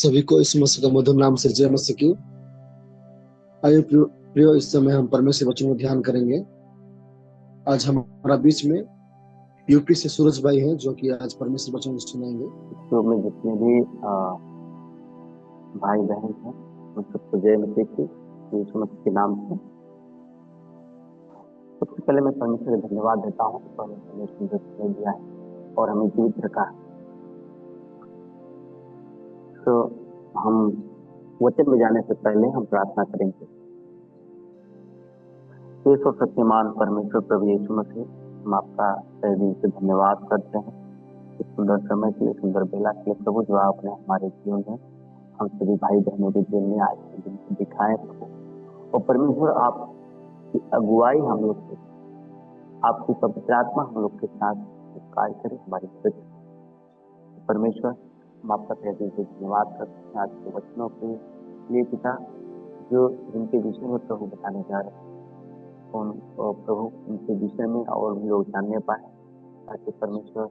सभी को इस मसीह का मधुर नाम से जय मसीह की। आइए प्रियो, इस समय हम परमेश्वर वचन को ध्यान करेंगे। आज हमारा बीच में यूपी से सूरज भाई हैं जो कि आज परमेश्वर वचन को सुनाएंगे। तो में जितने भी भाई बहन हैं उन सबको जय मसीह की यीशु मसीह के नाम से। सबसे पहले मैं परमेश्वर को धन्यवाद देता हूँ कि परमेश्वर ने सुंदर समय दिया है और हमें जीवित रखा है। तो हम वचन में जाने से पहले हम प्रार्थना करेंगे। ईश्वर सत्यमान परमेश्वर प्रभु यीशु मसीह, हम आपका तहे दिल से धन्यवाद करते हैं इस सुंदर समय के लिए, सुंदर बेला के लिए प्रभु, जो आपने हमारे जीवन में हम सभी भाई बहनों के जीवन में आज के दिन को दिखाए प्रभु। और परमेश्वर आपकी अगुवाई हम लोग से, आपकी पवित्र आत्मा हम लोग के साथ कार्य करे, हमारी मदद। परमेश्वर हम आपका तहे दिल से धन्यवाद करते हैं आज के वचनों के लिए पिता, जो जिनके विषय में प्रभु बताने जा रहे हैं उन प्रभु उनके विषय में और भी लोग जानने पाए, ताकि परमेश्वर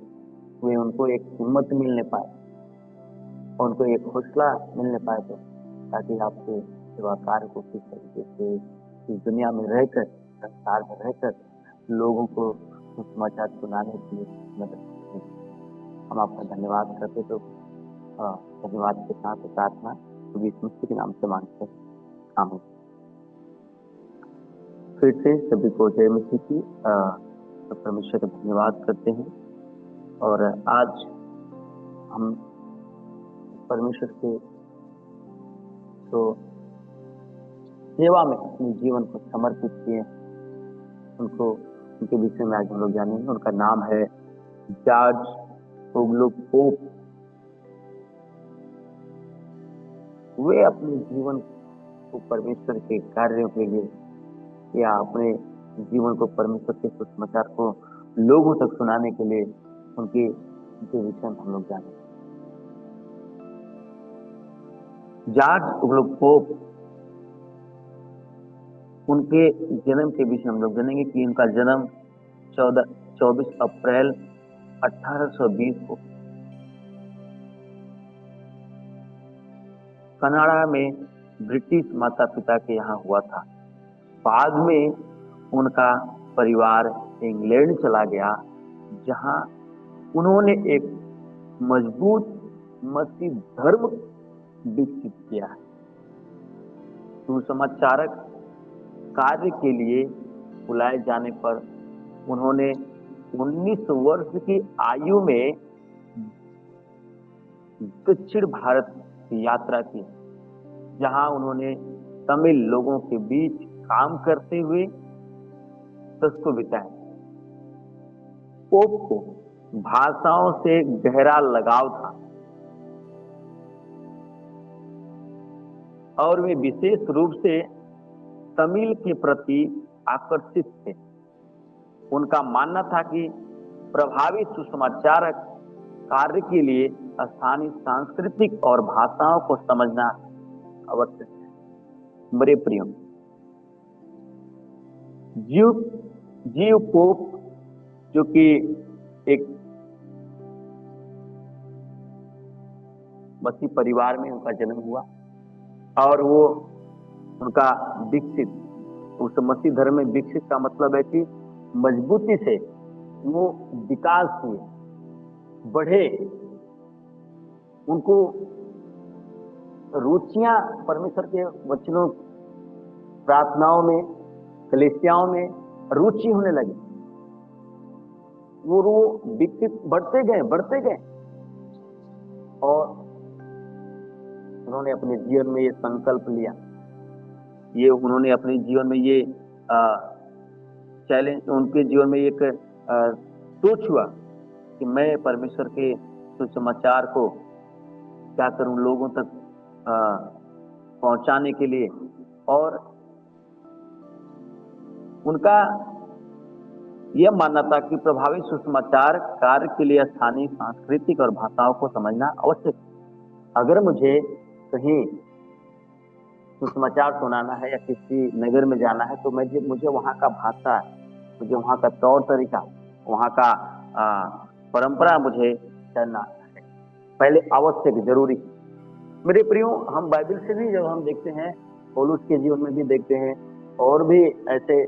वे उनको एक हिम्मत मिलने पाए और उनको एक हौसला मिलने पाए, तो ताकि आपके सेवा कार्य को किस तरीके से इस दुनिया में रहकर, संसार में रहकर लोगों को समाचार सुनाने के लिए मदद करें। हम आपका धन्यवाद करते, तो धन्यवाद के साथ प्रार्थना तो यीशु मसीह के नाम से मांगते हैं, आमीन। फिर से सभी को जय मसीह की। तो परमेश्वर का धन्यवाद करते हैं और आज हम परमेश्वर के तो सेवा में अपने जीवन को समर्पित किए, उनको उनके विषय में आज हम लोग जानेंगे। उनका नाम है जॉर्ज ओगलो पोप। वे अपने जीवन को परमेश्वर के कार्यों के लिए या अपने जीवन को परमेश्वर के सुसमाचार को लोगों तक सुनाने के लिए उनके विषय में हम लोग जानेंगे। जॉर्ज ओगलो पोप, उनके जन्म के विषय हम लोग जानेंगे कि उनका जन्म 24 अप्रैल 1820 को कनाडा में ब्रिटिश माता पिता के यहाँ हुआ था। बाद में उनका परिवार इंग्लैंड चला गया, जहां उन्होंने एक मजबूत मसीह धर्म विकसित किया। सुसमाचारक कार्य के लिए बुलाए जाने पर उन्होंने 19 वर्ष की आयु में दक्षिण भारत की यात्रा की, जहां उन्होंने तमिल लोगों के बीच काम करते हुए दशकों बिताए। पोप को भाषाओं से गहरा लगाव था और वे विशेष रूप से तमिल के प्रति आकर्षित थे। उनका मानना था कि प्रभावी सुसमाचारक कार्य के लिए स्थानीय सांस्कृतिक और भाषाओं को समझना आवश्यक है। मेरे प्रियो, जीव पोप, जो कि एक मसीह परिवार में उनका जन्म हुआ और वो उनका विकसित, उस मसीह धर्म में विकसित का मतलब है कि मजबूती से वो विकास हुए, बढ़े, उनको रुचियां परमेश्वर के वचनों, प्रार्थनाओं में, कलीसियाओं में रुचि होने लगी। वो विकसित बढ़ते गए और उन्होंने अपने जीवन में ये संकल्प लिया, ये उन्होंने अपने जीवन में ये चैलेंज, उनके जीवन में एक सोच हुआ कि मैं परमेश्वर के सुसमाचार को क्या करूं, लोगों तक पहुंचाने के लिए। और उनका यह मानना था कि प्रभावी सुसमाचार कार्य के लिए स्थानीय सांस्कृतिक और भाषाओं को समझना आवश्यक है। अगर मुझे कहीं सुसमाचार सुनाना है या किसी नगर में जाना है, तो मुझे वहाँ का भाषा, मुझे वहाँ का तौर तरीका, वहाँ का परंपरा मुझे जानना है, पहले आवश्यक, जरूरी। मेरे प्रियो, हम बाइबल से भी जब हम देखते हैं, पौलुस के जीवन में भी देखते हैं, और भी ऐसे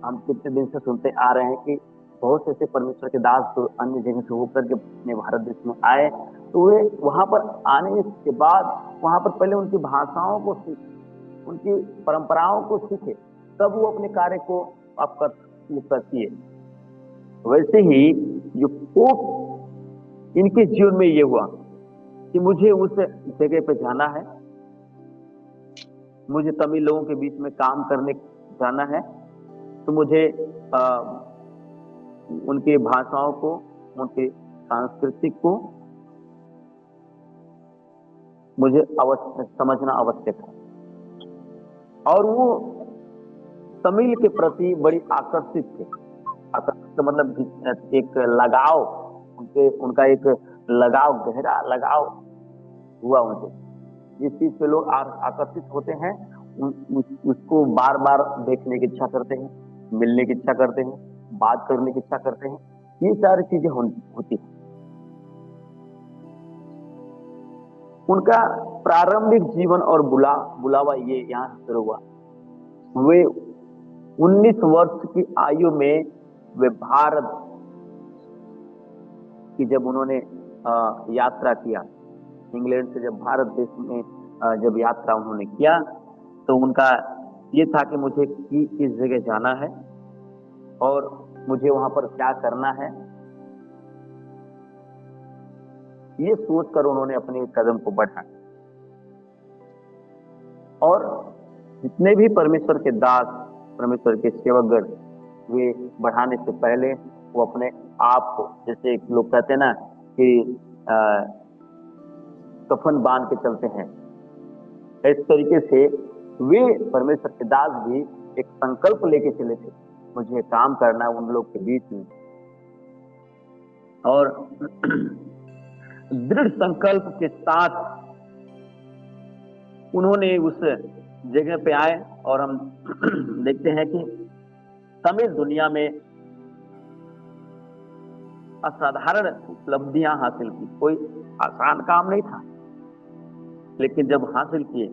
हम कितने दिन से सुनते आ रहे हैं कि बहुत से ऐसे परमेश्वर के दास तो अन्य जगह से होकर के अपने भारत देश में आए, तो वे वहां पर आने के बाद वहां पर पहले उनकी भाषाओं को सीखे, उनकी परंपराओं को सीखे, तब वो अपने कार्य को आप करती है। वैसे ही जो पोप, इनके जीवन में ये हुआ कि मुझे उस जगह पे जाना है, मुझे तमिल लोगों के बीच में काम करने जाना है, तो मुझे उनके भाषाओं को, उनके सांस्कृतिक को मुझे समझना आवश्यक है। और वो तमिल के प्रति बड़ी आकर्षित थे। आकर्षित का मतलब एक लगाव, उनका एक लगाव, गहरा लगाव हुआ उनसे। जिस चीज पे लोग आकर्षित होते हैं, उसको बार बार देखने की इच्छा करते हैं, मिलने की इच्छा करते हैं, बात करने की इच्छा करते हैं, ये सारी चीजें होती हैं। उनका प्रारंभिक जीवन और बुलावा ये यहाँ से शुरू हुआ। वे 19 वर्ष की आयु में वे भारत की जब उन्होंने यात्रा किया, इंग्लैंड से जब भारत देश में जब यात्रा उन्होंने किया, तो उनका ये था कि मुझे किस जगह जाना है और मुझे वहां पर क्या करना है, ये सोचकर उन्होंने अपने कदम को बढ़ाया। और जितने भी परमेश्वर के दास, परमेश्वर के सेवकगण, वे बढ़ाने से पहले वो अपने आप को, जैसे लोग कहते हैं ना कि कफन बांध के चलते हैं, इस तरीके से वे परमेश्वर के दास भी एक संकल्प लेके चले थे, मुझे काम करना है उन लोग के बीच में। और दृढ़ संकल्प के साथ उन्होंने उस जगह पे आए। और हम देखते हैं कि तमिल दुनिया में असाधारण उपलब्धियां हासिल की। कोई आसान काम नहीं था, लेकिन जब हासिल किए,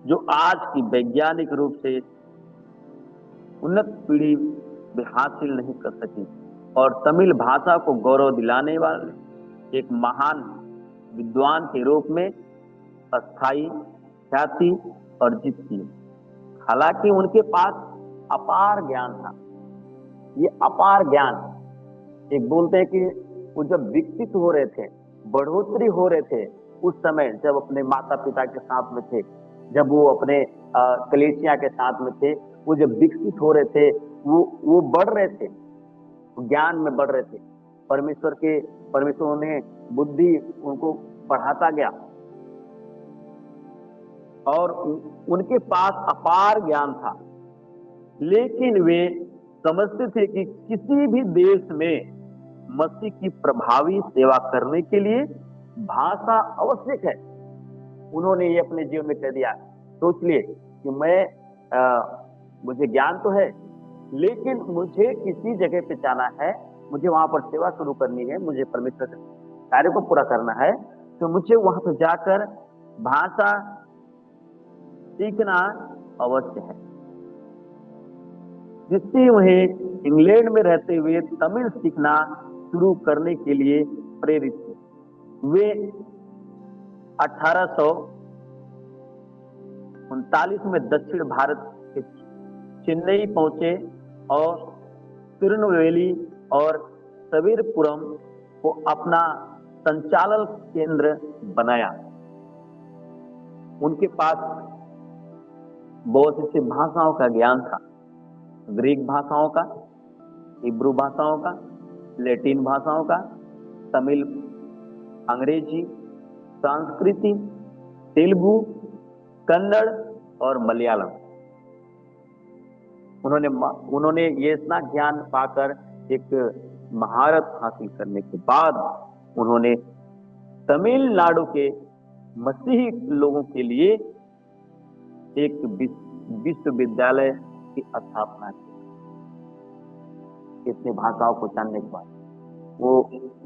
जो आज की वैज्ञानिक रूप से उन्नत पीढ़ी भी हासिल नहीं कर सकी, और तमिल भाषा को गौरव दिलाने वाले एक महान विद्वान के रूप में अस्थायी ख्याति अर्जित की। हालांकि उनके पास अपार ज्ञान था। ये अपार ज्ञान, एक बोलते हैं कि वो जब विकसित हो रहे थे, बढ़ोतरी हो रहे थे, उस समय जब अपने माता पिता के साथ में थे, जब वो अपने कलीसिया के साथ में थे, वो जब विकसित हो रहे थे, वो बढ़ रहे थे, ज्ञान में बढ़ रहे थे। परमेश्वर ने बुद्धि उनको बढ़ाता गया, और उनके पास अपार ज्ञान था। लेकिन वे समझते थे कि किसी भी देश में मसीह की प्रभावी सेवा करने के लिए भाषा आवश्यक है। उन्होंने ये अपने जीवन में कह दिया। सोच लिए कि मुझे ज्ञान तो है, लेकिन मुझे किसी जगह पे जाना है, मुझे वहां पर सेवा शुरू करनी है, मुझे परमेश्वर के कार्य को पूरा करना है, तो मुझे वहां पर जाकर भाषा सीखना अवश्य है। जिससे वह इंग्लैंड में रहते हुए तमिल सीखना शुरू करने के लिए प्रेरित थे। वे 1839 में दक्षिण भारत के चेन्नई पहुंचे और तिरुनेलवेली और सवेरपुरम को अपना संचालन केंद्र बनाया। उनके पास बहुत सी भाषाओं का ज्ञान था, ग्रीक भाषाओं का, हिब्रू भाषाओं का, लैटिन भाषाओं का, तमिल, अंग्रेजी, संस्कृति, तेलुगु, कन्नड़ और मलयालम। उन्होंने ये इतना ज्ञान पाकर, एक महारत हासिल करने के बाद, उन्होंने तमिलनाडु के मसीही लोगों के लिए एक विश्वविद्यालय की स्थापना की। इतनी भाषाओं को जानने के बाद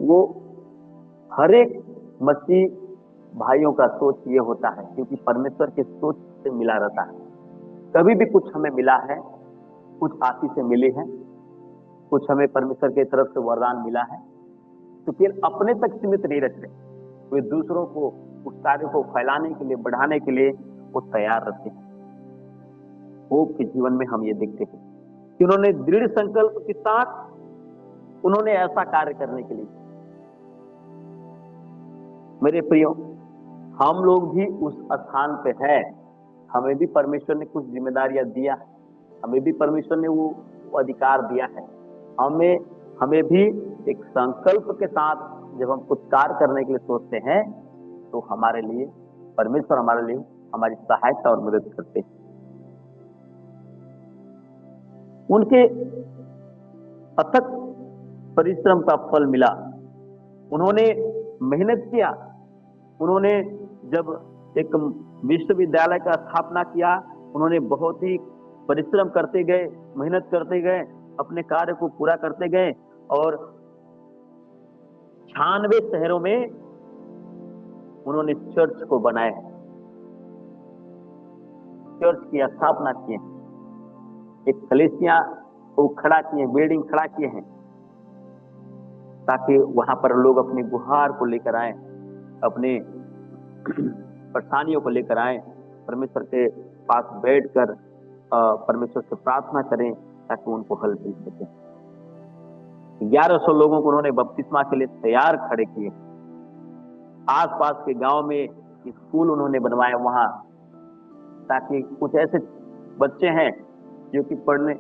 वो हर एक मसीह भाइयों का सोच ये होता है, क्योंकि परमेश्वर के सोच से मिला रहता है। कभी भी कुछ हमें मिला है, कुछ आशीष से मिली है, कुछ हमें परमेश्वर की तरफ से वरदान मिला है, तो फिर अपने तक सीमित नहीं रखते, वे दूसरों को उस कार्य को फैलाने के लिए, बढ़ाने के लिए वो तैयार रहते हैं। वो के जीवन में हम ये देखते हैं कि उन्होंने दृढ़ संकल्प के साथ उन्होंने ऐसा कार्य करने के लिए। मेरे प्रियो, हम लोग भी उस स्थान पे है, हमें भी परमेश्वर ने कुछ जिम्मेदारियां दिया है, हमें भी परमेश्वर ने वो अधिकार दिया है। हमें भी एक संकल्प के साथ जब हम कुछ कार्य करने के लिए सोचते हैं, तो हमारे लिए परमेश्वर हमारे लिए हमारी सहायता और मदद करते हैं। उनके अथक परिश्रम का फल मिला, उन्होंने मेहनत किया। उन्होंने जब एक विश्वविद्यालय का स्थापना किया, उन्होंने बहुत ही परिश्रम करते गए, मेहनत करते गए, अपने कार्य को पूरा करते गए और 96 शहरों में उन्होंने चर्च को बनाया, चर्च की स्थापना किए, एक कलीसिया को खड़ा किए, बिल्डिंग खड़ा किए हैं, ताकि वहां पर लोग अपनी गुहार को लेकर आए, अपने परेशानियों को लेकर आए, परमेश्वर के पास बैठकर परमेश्वर से प्रार्थना करें ताकि उनको हल मिल सके। 1100 लोगों को उन्होंने बपतिस्मा के लिए तैयार खड़े किए। आसपास के गांव में स्कूल उन्होंने बनवाया वहां, ताकि कुछ ऐसे बच्चे हैं जो कि पढ़ने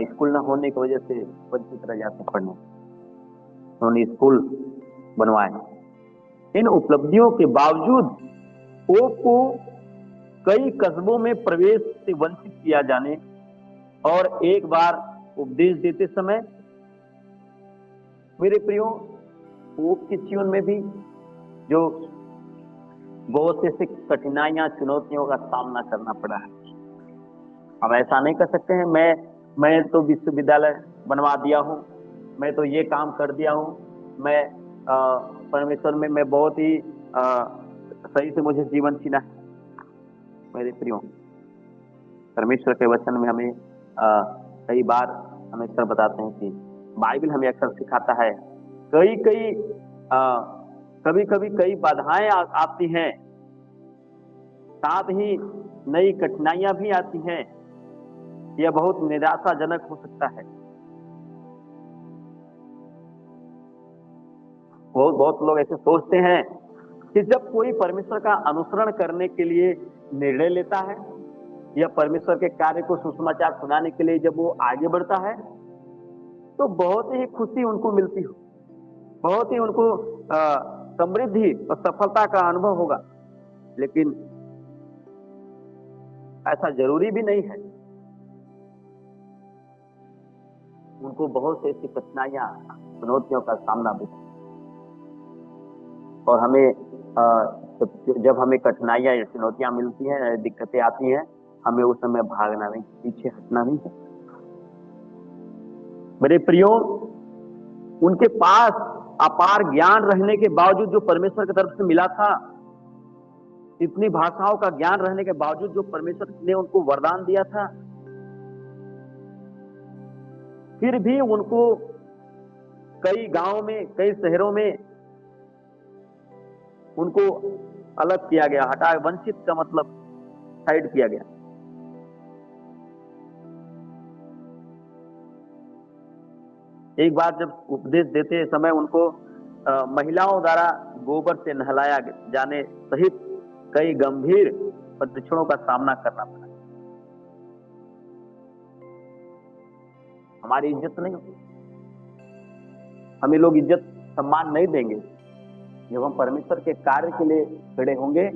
स्कूल न होने की वजह से वंचित रह जाते पढ़ने, उन्होंने स्कूल बनवाए। इन उपलब्धियों के बावजूद पोप को कई कस्बों में प्रवेश से वंचित किया जाने और एक बार उपदेश देते समय, मेरे प्रियो, पोप के जीवन में भी जो बहुत से कठिनाइयां, चुनौतियों का सामना करना पड़ा है। हम ऐसा नहीं कर सकते हैं मैं तो विश्वविद्यालय बनवा दिया हूं, मैं तो ये काम कर दिया हूं, मैं परमेश्वर में मैं बहुत ही सही से मुझे जीवन जीना है। मेरे प्रियो, परमेश्वर के वचन में हमें कई बार हमें अक्सर बताते हैं कि बाइबल हमें अक्सर सिखाता है, कभी कभी कई बाधाएं आती हैं, साथ ही नई कठिनाइयां भी आती हैं। यह बहुत निराशाजनक हो सकता है। बहुत लोग ऐसे सोचते हैं कि जब कोई परमेश्वर का अनुसरण करने के लिए निर्णय लेता है या परमेश्वर के कार्य को सुसमाचार सुनाने के लिए जब वो आगे बढ़ता है, तो बहुत ही खुशी उनको मिलती हो, बहुत ही उनको समृद्धि और सफलता का अनुभव होगा। लेकिन ऐसा जरूरी भी नहीं है। उनको बहुत से ऐसी कठिनाइयां, चुनौतियों का सामना भी, और हमें जब हमें कठिनाइयां या चुनौतियां मिलती हैं, दिक्कतें आती हैं, हमें उस समय भागना नहीं, पीछे हटना नहीं है। मेरे प्रियो, उनके पास अपार ज्ञान रहने के बावजूद, जो परमेश्वर की तरफ से मिला था, इतनी भाषाओं का ज्ञान रहने के बावजूद जो परमेश्वर ने उनको वरदान दिया था, फिर भी उनको कई गांव में, कई शहरों में उनको अलग किया गया, हटाया, वंचित का मतलब साइड किया गया। एक बार जब उपदेश देते समय उनको महिलाओं द्वारा गोबर से नहलाया जाने सहित कई गंभीर परीक्षणों का सामना करना पड़ा। हमारी इज्जत नहीं, हमें लोग इज्जत सम्मान नहीं देंगे जब हम परमेश्वर के कार्य के लिए खड़े होंगे,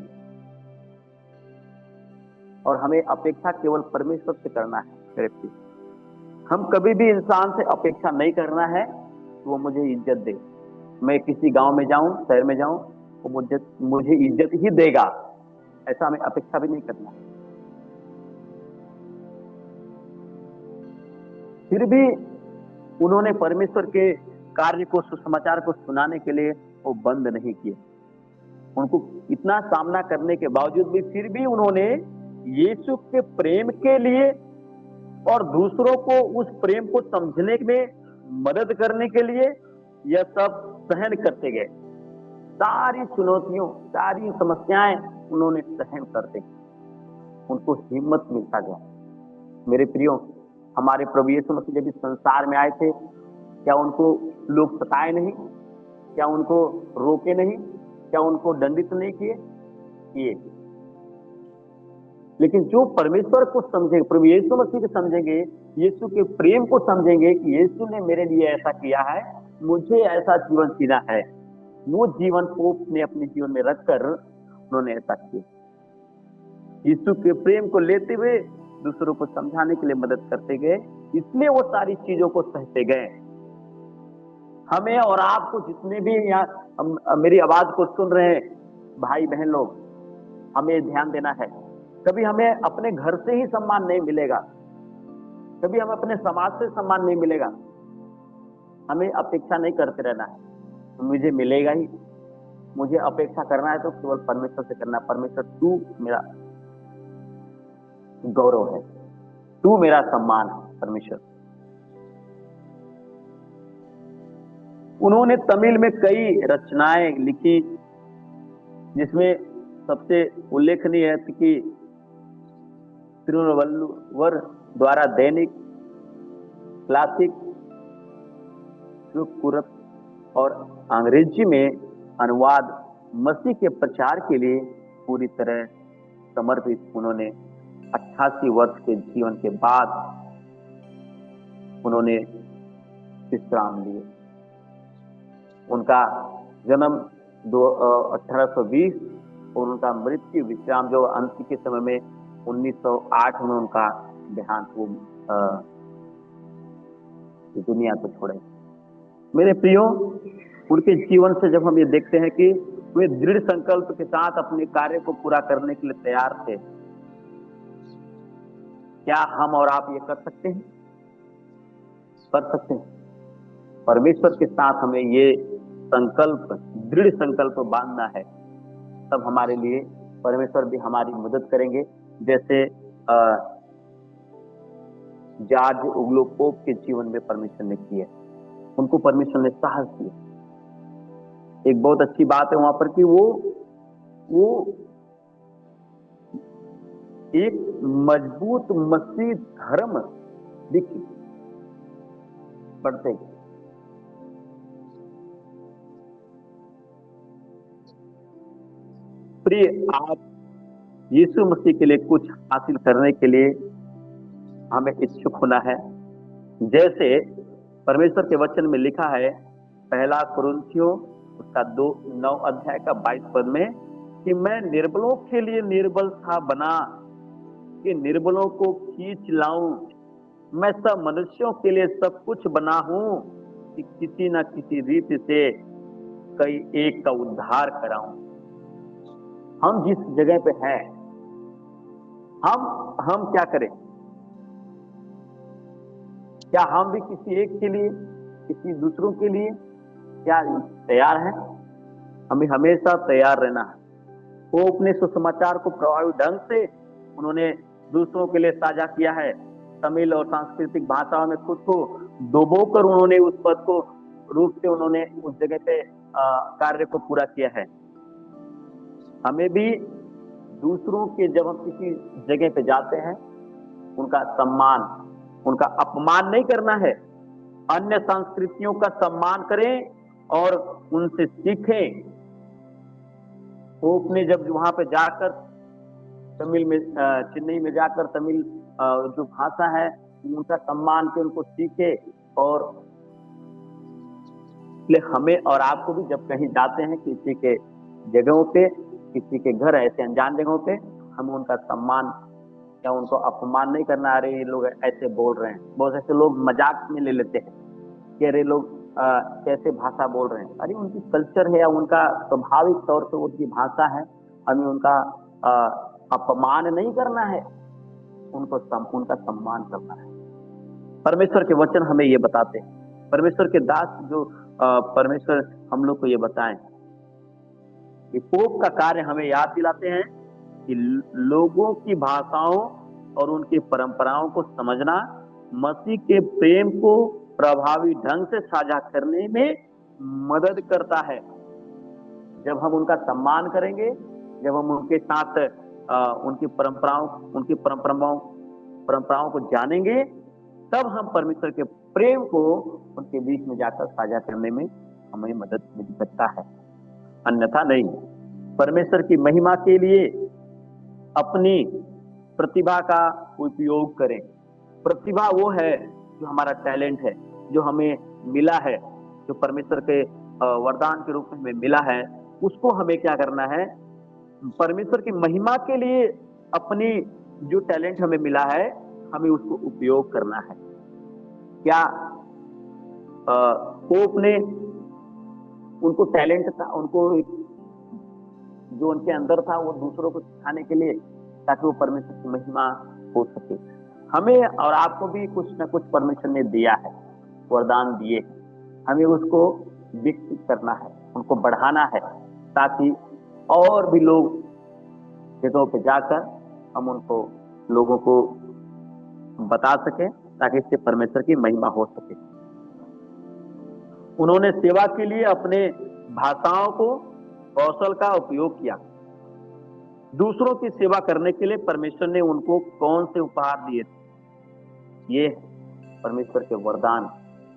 और हमें अपेक्षा केवल परमेश्वर से करना है। हम कभी भी इंसान से अपेक्षा नहीं करना है कि वो मुझे इज्जत दे। मैं किसी गांव में जाऊं, शहर में जाऊं, वो मुझे इज्जत ही देगा, ऐसा हमें अपेक्षा भी नहीं करना। फिर भी उन्होंने परमेश्वर के कार्य को, सुसमाचार को सुनाने के लिए वो बंद नहीं किए। उनको इतना सामना करने के बावजूद भी फिर भी उन्होंने यीशु के प्रेम के लिए और दूसरों को उस प्रेम को समझने में मदद करने के लिए यह सब सहन करते गए। सारी चुनौतियों, सारी समस्याएं उन्होंने सहन करते गए, उनको हिम्मत मिलता गया। मेरे प्रियो, हमारे प्रभु यीशु मसीह जब इस संसार में आए थे, क्या उनको लोग सताए नहीं? क्या उनको रोके नहीं? क्या उनको दंडित नहीं किए? लेकिन जो परमेश्वर को समझेंगे, प्रभु यीशु मसीह को समझेंगे, यीशु के प्रेम को समझेंगे कि यीशु ने मेरे लिए ऐसा किया है, मुझे ऐसा जीवन जीना है, वो जीवन को अपने जीवन में रखकर उन्होंने ऐसा किया। यीशु के प्रेम को लेते हुए दूसरों को समझाने के लिए मदद करते गए, इसलिए वो सारी चीजों को सहते गए। हमें और आपको, जितने भी यहाँ मेरी आवाज को सुन रहे हैं भाई बहन लोग, हमें ध्यान देना है। कभी हमें अपने घर से ही सम्मान नहीं मिलेगा, कभी हमें अपने समाज से सम्मान नहीं मिलेगा। हमें अपेक्षा नहीं करते रहना है, तो मुझे मिलेगा ही। मुझे अपेक्षा करना है तो केवल परमेश्वर से करना। परमेश्वर, तू मेरा गौरव है, तू मेरा सम्मान है। परमेश्वर, उन्होंने तमिल में कई रचनाएं लिखी, जिसमें सबसे उल्लेखनीय है कि तिरुवल्लुवर द्वारा दैनिक, क्लासिक, सुकुरत और अंग्रेजी में अनुवाद मसीह के प्रचार के लिए पूरी तरह समर्पित। उन्होंने 88 वर्ष के जीवन के बाद उन्होंने विश्राम लिए। उनका जन्म 1820 और उनका मृत्यु विश्राम जो अंत के समय में 1908 में उनका देहांत, वो दुनिया को छोड़े। मेरे प्रियो, उनके जीवन से जब हम ये देखते हैं कि वे दृढ़ संकल्प के साथ अपने कार्य को पूरा करने के लिए तैयार थे, क्या हम और आप ये कर सकते हैं? कर सकते हैं। परमेश्वर के साथ हमें ये संकल्प, दृढ़ संकल्प बांधना है, तब हमारे लिए परमेश्वर भी हमारी मदद करेंगे। जैसे जॉर्ज उगलो पोप के जीवन में परमेश्वर ने किया, उनको परमेश्वर ने साहस दिया। एक बहुत अच्छी बात है वहां पर कि वो एक मजबूत मसीह धर्म दिखी बढ़ते गए। प्रिय, आप यीशु मसीह के लिए कुछ हासिल करने के लिए हमें इच्छुक होना है। जैसे परमेश्वर के वचन में लिखा है, पहला कुरिन्थियों उसका 9 अध्याय का 22 पद में, कि मैं निर्बलों के लिए निर्बल था बना कि निर्बलों को खींच लाऊं। मैं सब मनुष्यों के लिए सब कुछ बना हूं कि किसी न किसी रीति से कई एक का उद्धार कराऊं। हम जिस जगह पे हैं, हम क्या करें? क्या हम भी किसी एक के लिए, किसी दूसरों के लिए क्या तैयार हैं? हमें हमेशा तैयार रहना है। वो अपने सुसमाचार को प्रभावी ढंग से उन्होंने दूसरों के लिए साझा किया है। तमिल और सांस्कृतिक भाषाओं में खुद को डुबोकर उन्होंने उस पद को रूप से उन्होंने उस जगह पे कार्य को पूरा किया है। हमें भी दूसरों के, जब हम किसी जगह पे जाते हैं, उनका सम्मान, उनका अपमान नहीं करना है। अन्य संस्कृतियों का सम्मान करें और उनसे सीखें। वो अपने जब वहां पे जाकर तमिल में, चेन्नई में जाकर तमिल जो भाषा है उनका सम्मान के, उनको सीखे। और इसलिए हमें और आपको भी जब कहीं जाते हैं किसी के जगहों पे, किसी के घर, ऐसे अनजान जगहों पे, हमें उनका सम्मान या उनको अपमान नहीं करना। अरे ये लोग ऐसे बोल रहे हैं, बहुत ऐसे लोग मजाक में ले लेते हैं कि अरे लोग कैसे भाषा बोल रहे हैं। अरे उनकी कल्चर है या उनका स्वाभाविक तौर पे उनकी भाषा है, हमें उनका अपमान नहीं करना है, उनको उनका सम्मान करना है। परमेश्वर के वचन हमें ये बताते हैं। परमेश्वर के दास जो परमेश्वर हम लोग को ये बताएं ये पोप का कार्य हमें याद दिलाते हैं कि लोगों की भाषाओं और उनकी परंपराओं को समझना मसीह के प्रेम को प्रभावी ढंग से साझा करने में मदद करता है। जब हम उनका सम्मान करेंगे, जब हम उनके साथ उनकी परंपराओं को जानेंगे, तब हम परमेश्वर के प्रेम को उनके बीच में जाकर साझा करने में हमें मदद मिल सकता है, अन्यथा नहीं। परमेश्वर की महिमा के लिए अपनी प्रतिभा का उपयोग करें। प्रतिभा वो है जो हमारा टैलेंट है, जो हमें मिला है, जो परमेश्वर के वरदान के रूप में हमें मिला है, उसको हमें क्या करना है? परमेश्वर की महिमा के लिए अपनी जो टैलेंट हमें मिला है, हमें उसको उपयोग करना है। क्या पोप ने उनको टैलेंट था, उनको जो उनके अंदर था वो दूसरों को सिखाने के लिए, ताकि वो परमेश्वर की महिमा हो सके। हमें और आपको भी कुछ न कुछ परमेश्वर ने दिया है, वरदान दिए, हमें उसको विकसित करना है, उनको बढ़ाना है, ताकि और भी लोग जगहों पे जाकर हम उनको लोगों को बता सकें, ताकि इससे परमेश्वर की महिमा हो सके। उन्होंने सेवा के लिए अपने भाषाओं को कौशल का उपयोग किया। दूसरों की सेवा करने के लिए परमेश्वर ने उनको कौन से उपहार दिए थे? ये परमेश्वर के वरदान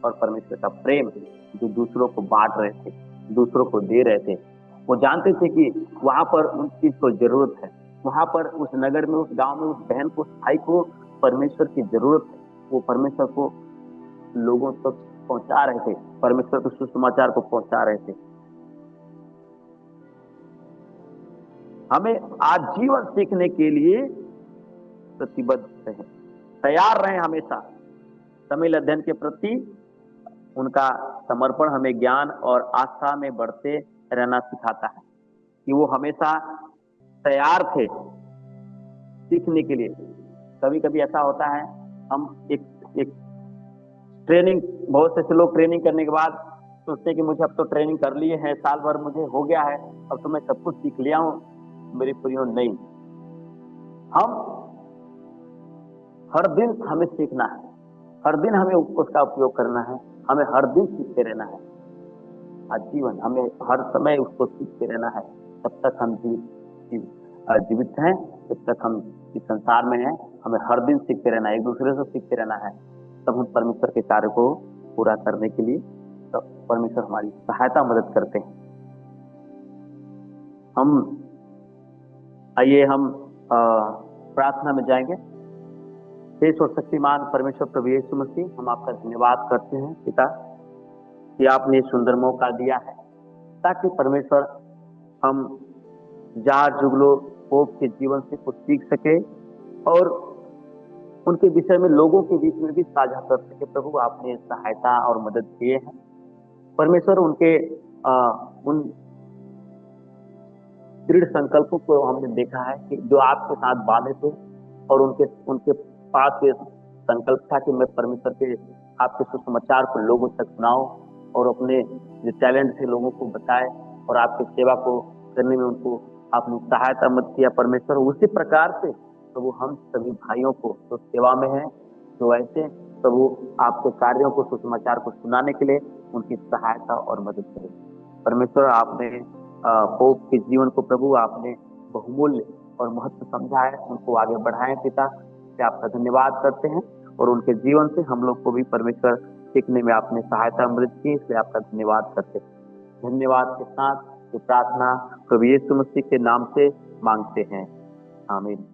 और परमेश्वर का प्रेम, जो दूसरों को बांट रहे थे, दूसरों को दे रहे थे। वो जानते थे कि वहां पर उन चीज को जरूरत है, वहां पर उस नगर में, उस गांव में, उस बहन को, उस भाई को परमेश्वर की जरूरत है। वो परमेश्वर को लोगों तक पहुंचा रहे थे, परमेश्वर के सुसमाचार को पहुंचा रहे थे। हमें आज जीवन सीखने के लिए प्रतिबद्ध रहें, तैयार रहें हमेशा। तमिल अध्ययन के प्रति उनका समर्पण हमें ज्ञान और आस्था में बढ़ते रहना सिखाता है, कि वो हमेशा तैयार थे सीखने के लिए। कभी कभी ऐसा होता है, हम एक ट्रेनिंग, बहुत से लोग ट्रेनिंग करने के बाद सोचते हैं कि मुझे अब तो ट्रेनिंग कर लिए है, साल भर मुझे हो गया है, अब तो मैं सब कुछ सीख लिया हूं। मेरी प्रियो, नहीं, हम हर दिन हमें सीखना है, हर दिन हमें उसका उपयोग करना है, हमें हर दिन सीखते रहना है। आजीवन हमें हर समय उसको सीखते रहना है। तब तक हम जीवित हैं, जब तक हम इस संसार में हैं, हमें हर दिन सीखते रहना है, एक दूसरे से सीखते रहना है। तब हम परमेश्वर के कार्य को पूरा करने के लिए तब परमेश्वर हमारी सहायता मदद करते हैं। आइए हम प्रार्थना में जाएंगे। देश और शक्तिमान परमेश्वर प्रभु यीशु मसीह, हम आपका धन्यवाद करते हैं पिता, कि आपने सुंदर मौका दिया है ताकि परमेश्वर हम जॉर्ज जुगलो पोप के जीवन से कुछ सीख सके और उनके विषय में लोगों के बीच में भी साझा कर सके। प्रभु, आपने सहायता और मदद किए हैं परमेश्वर। उनके उन दृढ़ संकल्पों को हमने देखा है कि जो आपके साथ बांधे थे, और उनके पास ये संकल्प था कि मैं परमेश्वर के आपके सुसमाचार को लोगों तक सुनाऊं और अपने जो टैलेंट थे लोगों को बताए, और आपकी सेवा को करने में उनको आपने सहायता मदद किया परमेश्वर। उसी प्रकार से प्रभु हम सभी भाइयों को जो सेवा में हैं, जो ऐसे प्रभु आपके कार्यों को, सुसमाचार को सुनाने के लिए उनकी सहायता और मदद करें परमेश्वर। आपने पोप के जीवन को प्रभु आपने बहुमूल्य और महत्व समझा है, उनको आगे बढ़ाएं पिता। से आपका धन्यवाद करते हैं, और उनके जीवन से हम लोग को भी परमेश्वर सीखने में आपने सहायता मदद की, इसलिए आपका धन्यवाद करते हैं। धन्यवाद के साथ ये प्रार्थना प्रभु यीशु मसीह के नाम से मांगते हैं, आमीन।